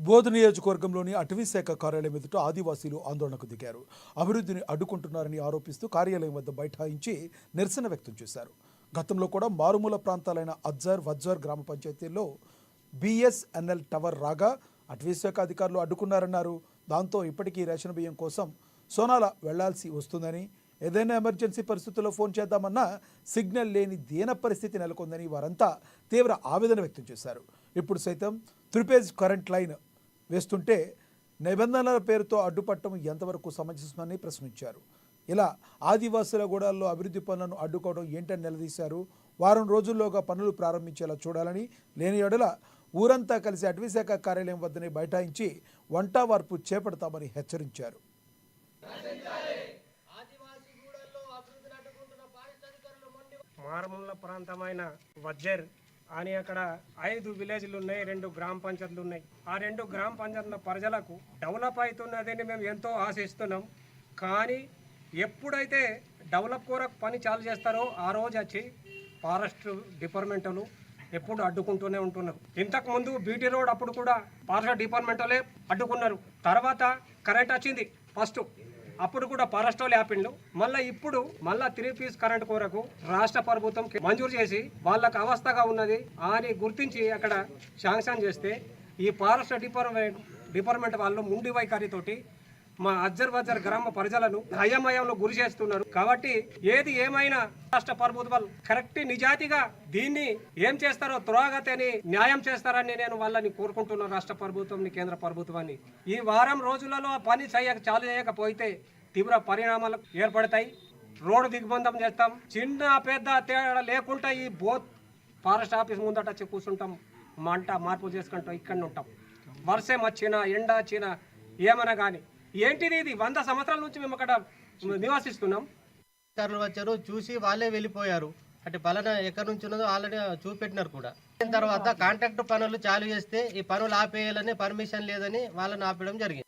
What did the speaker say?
బోధ్ నియోజకవర్గంలోని అటవీ శాఖ కార్యాలయం ఎదుట ఆదివాసీలు ఆందోళనకు దిగారు. అభివృద్ధిని అడ్డుకుంటున్నారని ఆరోపిస్తూ కార్యాలయం వద్ద బైఠాయించి నిరసన వ్యక్తం చేశారు. గతంలో కూడా మారుమూల ప్రాంతాలైన అజ్జర్ వజ్జర్ గ్రామ పంచాయతీల్లో బిఎస్ఎన్ఎల్ టవర్ రాగా అటవీ శాఖ అధికారులు అడ్డుకున్నారన్నారు. దాంతో ఇప్పటికీ రేషన్ బియ్యం కోసం సోనాల వెళ్లాల్సి వస్తుందని, ఏదైనా ఎమర్జెన్సీ పరిస్థితుల్లో ఫోన్ చేద్దామన్నా సిగ్నల్ లేని దీన పరిస్థితి నెలకొందని వారంతా తీవ్ర ఆవేదన వ్యక్తం చేశారు. ఇప్పుడు సైతం త్రిపేజ్ కరెంట్ లైన్ వేస్తుంటే నిబంధనల పేరుతో అడ్డుపట్టడం ఎంతవరకు సమంజసమని ప్రశ్నించారు. ఇలా ఆదివాసుల గూడాల్లో అభివృద్ధి పనులను అడ్డుకోవడం ఏంటని నిలదీశారు. వారం రోజుల్లోగా పనులు ప్రారంభించేలా చూడాలని, లేని ఎడల ఊరంతా కలిసి అటవీశాఖ కార్యాలయం వద్దనే బైఠాయించి వంటా వార్పు చేపడతామని హెచ్చరించారు. మారుమూల ప్రాంతమైన వజ్జర్ అని అక్కడ 5 విలేజ్లు ఉన్నాయి, 2 గ్రామ పంచాయతీలు ఉన్నాయి. ఆ 2 గ్రామ పంచాయతీల ప్రజలకు డెవలప్ అవుతున్నదని మేము ఎంతో ఆశిస్తున్నాం. కానీ ఎప్పుడైతే డెవలప్ కొరకు పని చాలు చేస్తారో ఆ రోజు వచ్చి ఫారెస్ట్ డిపార్ట్మెంట్లు ఎప్పుడు అడ్డుకుంటూనే ఉంటున్నారు. ఇంతకుముందు బీటీ రోడ్ అప్పుడు కూడా ఫారెస్ట్ డిపార్ట్మెంట్లే అడ్డుకున్నారు. తర్వాత కరెంట్ వచ్చింది ఫస్ట్, అప్పుడు కూడా ఫారెస్ట్ వాళ్ళు ఆపిండ్లు. ఇప్పుడు మళ్ళా 3 పీస్ కరెంట్ కొరకు రాష్ట్ర ప్రభుత్వం మంజూరు చేసి వాళ్ళకు అవస్థగా ఉన్నది అని గుర్తించి అక్కడ శాంక్షన్ చేస్తే ఈ ఫారెస్ట్ డిపార్ట్మెంట్ వాళ్ళు ముండి వైఖరితోటి మా అజ్జర్ వజ్జర్ గ్రామ ప్రజలను అయోమయంలో గురి చేస్తున్నారు. కాబట్టి ఏది ఏమైనా రాష్ట్ర ప్రభుత్వాలు కరెక్ట్ నిజాయితీగా దీన్ని ఏం చేస్తారో త్వరగతిని న్యాయం చేస్తారని నేను వాళ్ళని కోరుకుంటున్నాను. రాష్ట్ర ప్రభుత్వాన్ని, కేంద్ర ప్రభుత్వాన్ని ఈ వారం రోజులలో పని చాలు చేయకపోతే తీవ్ర పరిణామాలు ఏర్పడతాయి. రోడ్డు దిగ్బంధం చేస్తాం. చిన్న పెద్ద తేడా లేకుండా ఈ బోత్ ఫారెస్ట్ ఆఫీస్ ముందట వచ్చి కూర్చుంటాం. మంట మార్పు చేసుకుంటాం. ఇక్కడ ఉంటాం. వర్షం వచ్చినా ఎండ వచ్చినా ఏమన్నా కానీ ఏంటిది, ఇది 100 సంవత్సరాల నుంచి మేము అక్కడ నివాసిస్తున్నాం. అధికారులు వచ్చారు, చూసి వాళ్ళే వెళ్ళిపోయారు. అంటే పలానా ఎక్కడి నుంచి ఉన్నదో ఆల్రెడీ చూపెట్టినారు కూడా. తర్వాత కాంట్రాక్ట్ పనులు చాలు చేస్తే ఈ పనులు ఆపేయాలని పర్మిషన్ లేదని వాళ్ళని ఆపేయడం జరిగింది.